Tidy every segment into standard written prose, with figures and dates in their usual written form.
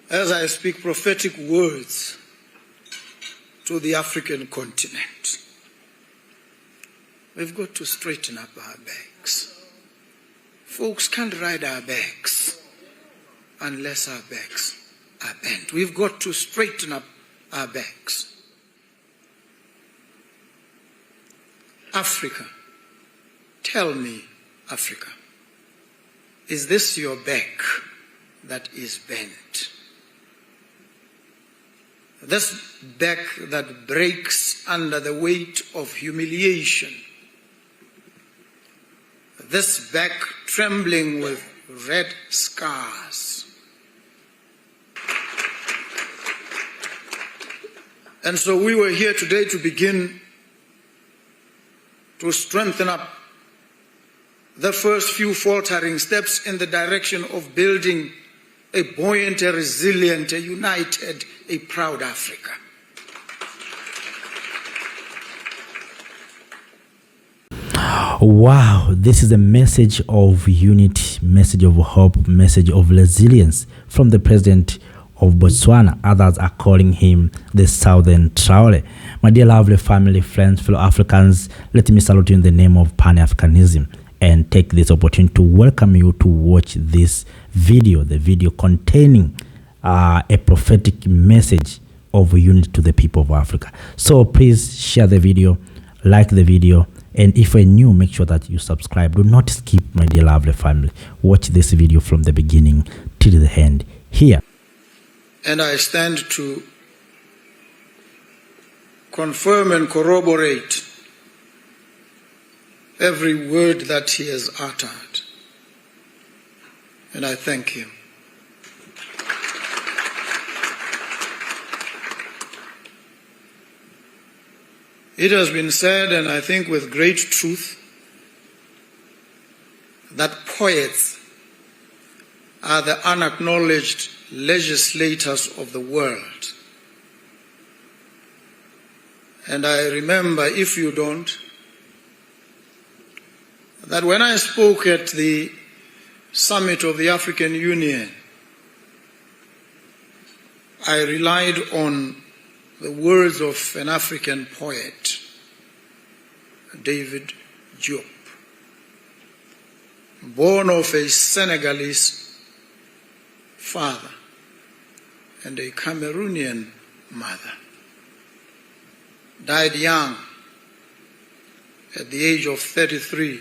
as I speak prophetic words to the African continent. We've got to straighten up our backs. Folks can't ride our backs unless our backs are bent. We've got to straighten up our backs. Africa, tell me, Africa, is this your back that is bent? This back that breaks under the weight of humiliation. This back trembling with red scars. And so we were here today to begin to strengthen up the first few faltering steps in the direction of building a buoyant, a resilient, a united, a proud Africa. Wow, this is a message of unity, message of hope, message of resilience from the president of Botswana. Others are calling him the Southern Traoré. My dear lovely family, friends, fellow Africans, let me salute you in the name of Pan-Africanism and take this opportunity to welcome you to watch this video, the video containing a prophetic message of unity to the people of Africa. So please share the video, like the video, and if you're new, make sure that you subscribe. Do not skip, my dear lovely family. Watch this video from the beginning till the end here. And I stand to confirm and corroborate every word that he has uttered. And I thank him. It has been said, and I think with great truth, that poets are the unacknowledged legislators of the world. And I remember, if you don't, that when I spoke at the summit of the African Union, I relied on the words of an African poet, David Diop, born of a Senegalese father and a Cameroonian mother, died young at the age of 33,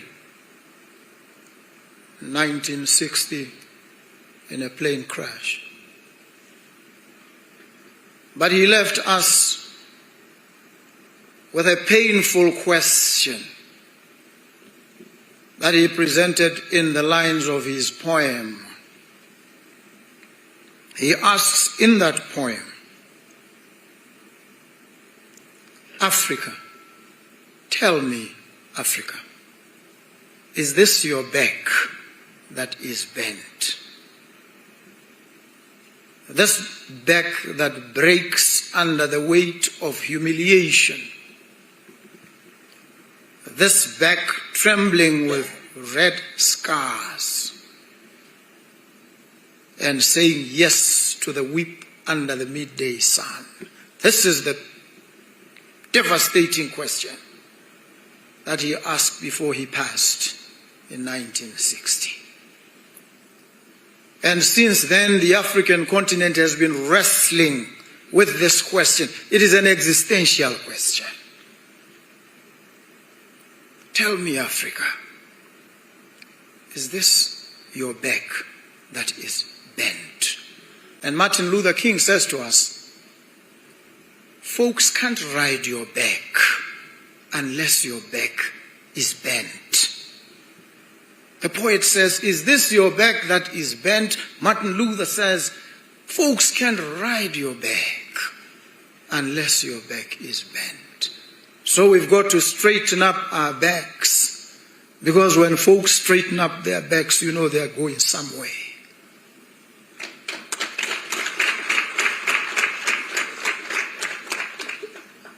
1960, in a plane crash. But he left us with a painful question that he presented in the lines of his poem. He asks in that poem, Africa, tell me, Africa, is this your back that is bent? This back that breaks under the weight of humiliation. This back trembling with red scars and saying yes to the whip under the midday sun. This is the devastating question that he asked before he passed in 1960. And since then, the African continent has been wrestling with this question. It is an existential question. Tell me, Africa, is this your back that is bent? And Martin Luther King says to us, folks can't ride your back unless your back is bent. The poet says, is this your back that is bent? Martin Luther says, folks can't ride your back unless your back is bent. So we've got to straighten up our backs, because when folks straighten up their backs, you know they're going somewhere.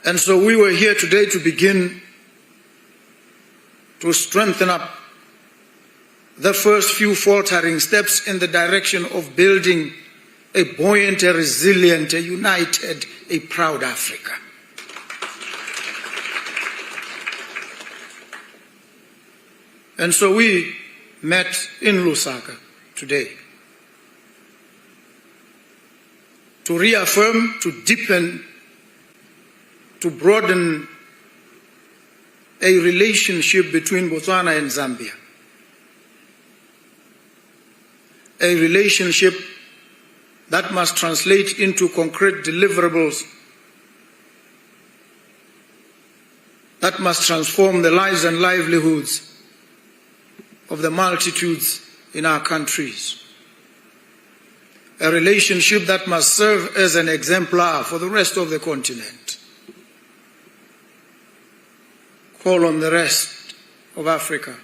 And so we were here today to begin to strengthen up the first few faltering steps in the direction of building a buoyant, a resilient, a united, a proud Africa. And so we met in Lusaka today to reaffirm, to deepen, to broaden a relationship between Botswana and Zambia. A relationship that must translate into concrete deliverables, that must transform the lives and livelihoods of the multitudes in our countries. A relationship that must serve as an exemplar for the rest of the continent. Call on the rest of Africa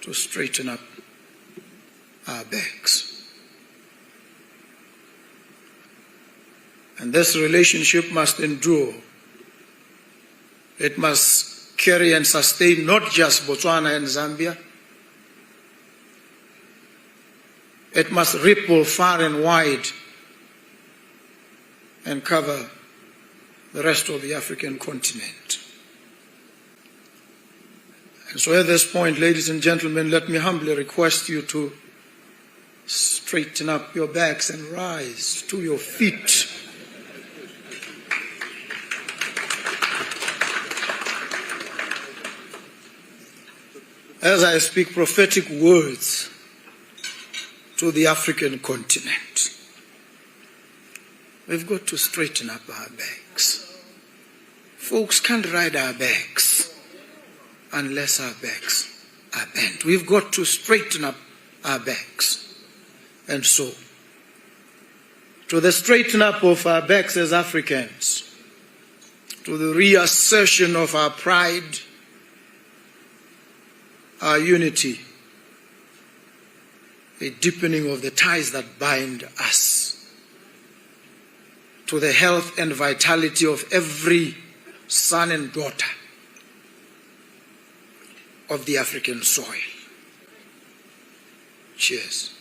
to straighten up our backs. And this relationship must endure. It must carry and sustain not just Botswana and Zambia. It must ripple far and wide and cover the rest of the African continent. And so at this point, ladies and gentlemen, let me humbly request you to straighten up your backs and rise to your feet. As I speak prophetic words to the African continent, we've got to straighten up our backs. Folks can't ride our backs unless our backs are bent. We've got to straighten up our backs. And so, to the straighten up of our backs as Africans, to the reassertion of our pride, our unity, a deepening of the ties that bind us, to the health and vitality of every son and daughter of the African soil. Cheers.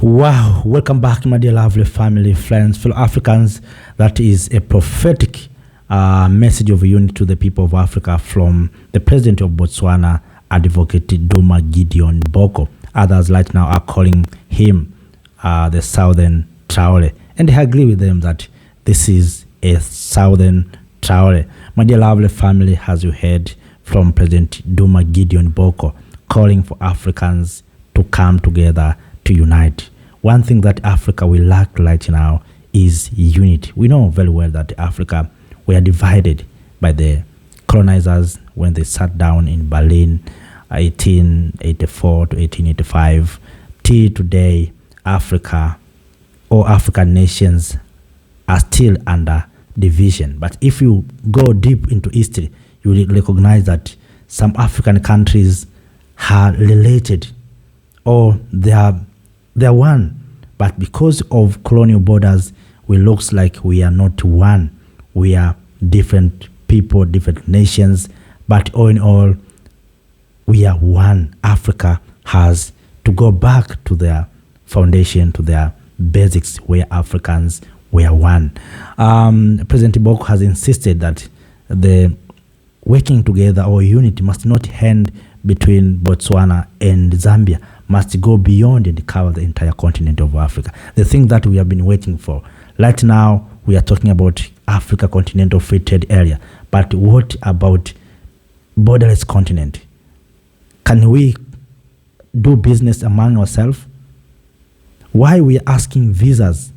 Wow, welcome back, my dear lovely family, friends, fellow Africans. That is a prophetic message of unity to the people of Africa from the president of Botswana, Advocate Duma Gideon Boko. Others right now are calling him the Southern Traoré, and I agree with them that this is a Southern Traoré. My dear lovely family, as you heard from President Duma Gideon Boko, calling for Africans to come together to unite. One thing that Africa will lack right now is unity. We know very well that Africa were divided by the colonizers when they sat down in Berlin 1884 to 1885. Till today, Africa or African nations are still under division. But if you go deep into history, you will recognize that some African countries are related or they are one. But because of colonial borders, we looks like we are not one. We are different people, different nations, but all in all, we are one. Africa has to go back to their foundation, to their basics, where Africans were one. President Boko has insisted that the working together or unity must not end between Botswana and Zambia, must go beyond and cover the entire continent of Africa. The thing that we have been waiting for. Right now, we are talking about Africa Continental Free Trade Area. But what about borderless continent? Can we do business among ourselves? Why we are asking visas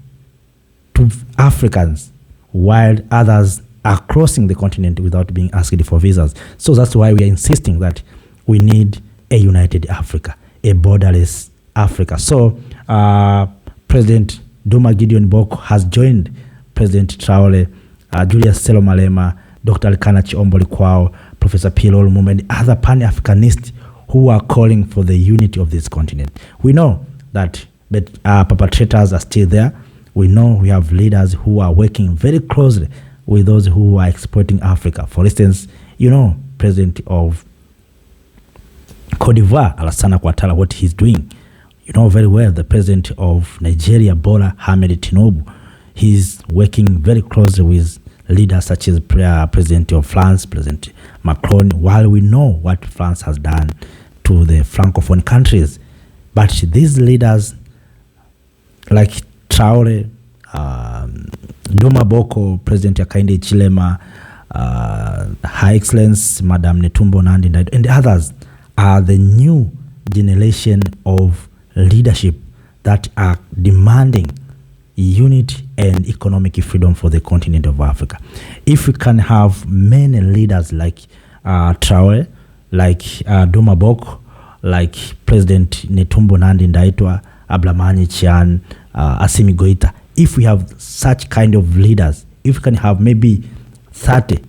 to Africans while others are crossing the continent without being asked for visas? So that's why we are insisting that we need a united Africa, a borderless Africa. So President Duma Gideon Boko has joined President Traoré, Julius Malema, Dr. Alkana Chiombo Kwao, Professor Pilol Mumba, and other Pan-Africanists who are calling for the unity of this continent. We know that perpetrators are still there. We know we have leaders who are working very closely with those who are exploiting Africa. For instance, you know, President of Cote d'Ivoire, Alassane Ouattara, what he's doing. You know very well the president of Nigeria, Bola Ahmed Tinubu, he's working very closely with leaders such as President of France, President Macron, while we know what France has done to the Francophone countries. But these leaders like Traoré, Doma Boko, President Hakainde Hichilema, Her Excellency Madame Netumbo Nandi, and others are the new generation of leadership that are demanding unity and economic freedom for the continent of Africa. If we can have many leaders like Traoré, like Doma Boko, like President Netumbo Nandi Ndaitwah, Abdulrahman Chian, Assimi Goita, if we have such kind of leaders, if we can have maybe 30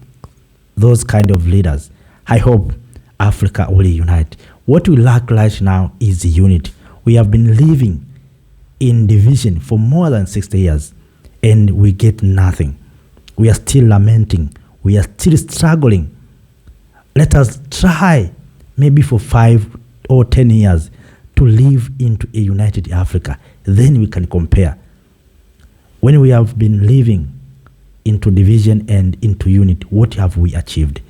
those kind of leaders, I hope Africa will unite. What we lack right now is unity. We have been living in division for more than 60 years and we get nothing. We are still lamenting. We are still struggling. Let us try maybe for 5 or 10 years to live into a united Africa. Then we can compare. When we have been living into division and into unity, what have we achieved?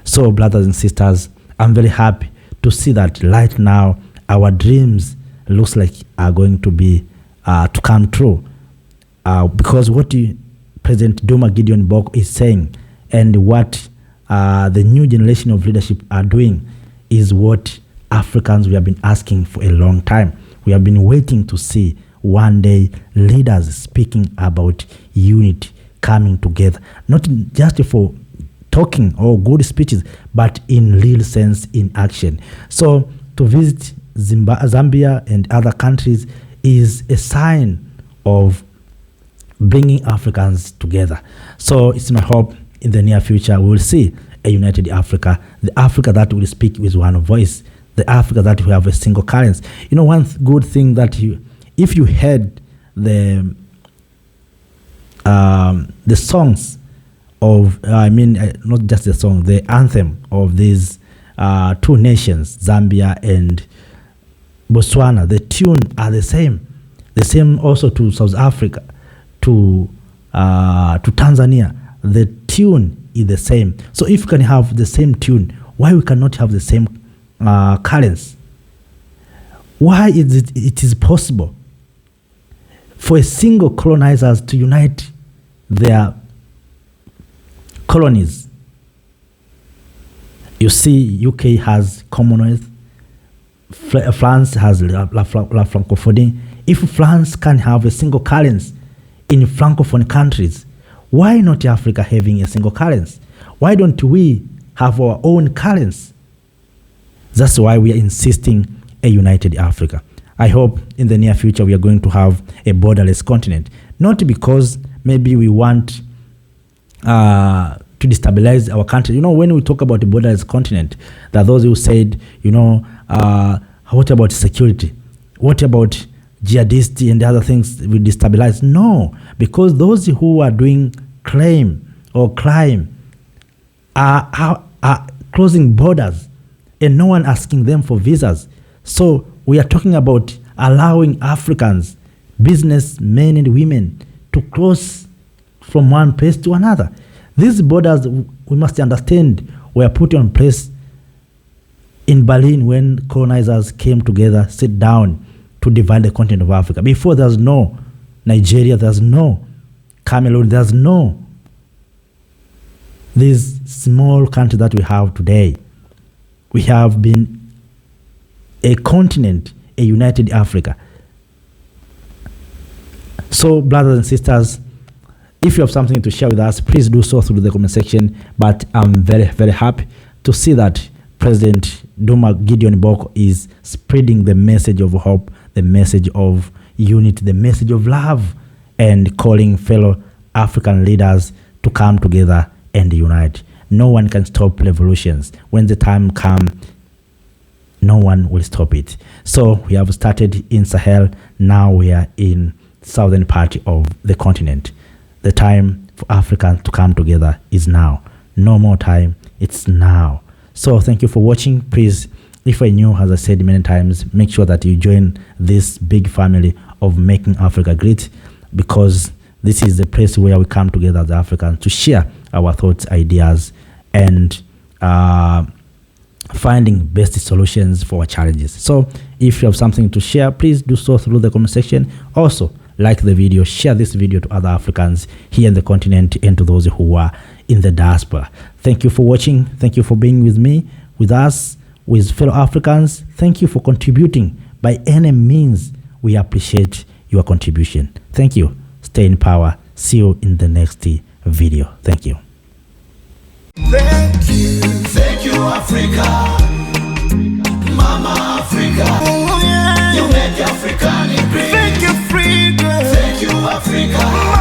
So, brothers and sisters, I'm very happy to see that right now our dreams looks like are going to be to come true, because what President Duma Gideon Bok is saying and what the new generation of leadership are doing is what Africans we have been asking for a long time. We have been waiting to see one day leaders speaking about unity, coming together, not just for talking or good speeches, but in real sense, in action. So to visit Zambia and other countries is a sign of bringing Africans together. So it's my hope in the near future we will see a united Africa, the Africa that will speak with one voice, the Africa that will have a single currency. You know, one good thing that if you heard the songs of, not just the song, the anthem of these two nations, Zambia and Botswana, the tune are the same. The same also to South Africa, to Tanzania. The tune is the same. So if you can have the same tune, why we cannot have the same currency? Why is it is possible for a single colonizers to unite their colonies? You see, UK has Commonwealth, France has La Francophonie. If France can have a single currency in Francophone countries, why not Africa having a single currency? Why don't we have our own currency? That's why we are insisting a united Africa. I hope in the near future we are going to have a borderless continent. Not because maybe we want to destabilize our country. You know, when we talk about the borderless continent, there are those who said, what about security? What about jihadists and other things will destabilize? No, because those who are doing crime are closing borders and no one asking them for visas. So we are talking about allowing Africans, businessmen and women, to cross from one place to another. These borders, we must understand, were put in place in Berlin when colonizers came together, sit down to divide the continent of Africa. Before, there's no Nigeria, there's no Cameroon, there's no this small country that we have today. We have been a continent, a united Africa. So, brothers and sisters, if you have something to share with us, please do so through the comment section. But I'm very, very happy to see that President Duma Gideon Bok is spreading the message of hope, the message of unity, the message of love, and calling fellow African leaders to come together and unite. No one can stop revolutions. When the time comes, no one will stop it. So we have started in Sahel. Now we are in southern part of the continent. The time for Africa to come together is now. No more time. It's now. So thank you for watching. Please if you're new, as I said many times, make sure that you join this big family of Making Africa Great, because this is the place where we come together as Africans to share our thoughts, ideas, and finding best solutions for our challenges. So if you have something to share, please do so through the comment section. Also, like the video, share this video to other Africans here in the continent and to those who are in the diaspora. Thank you for watching. Thank you for being with me, with us, with fellow Africans. Thank you for contributing by any means. We appreciate your contribution. Thank you. Stay in power. See you in the next video. Thank you. Thank you, Africa, Mama Africa. Oh, yeah. You make African great. Thank you, Africa.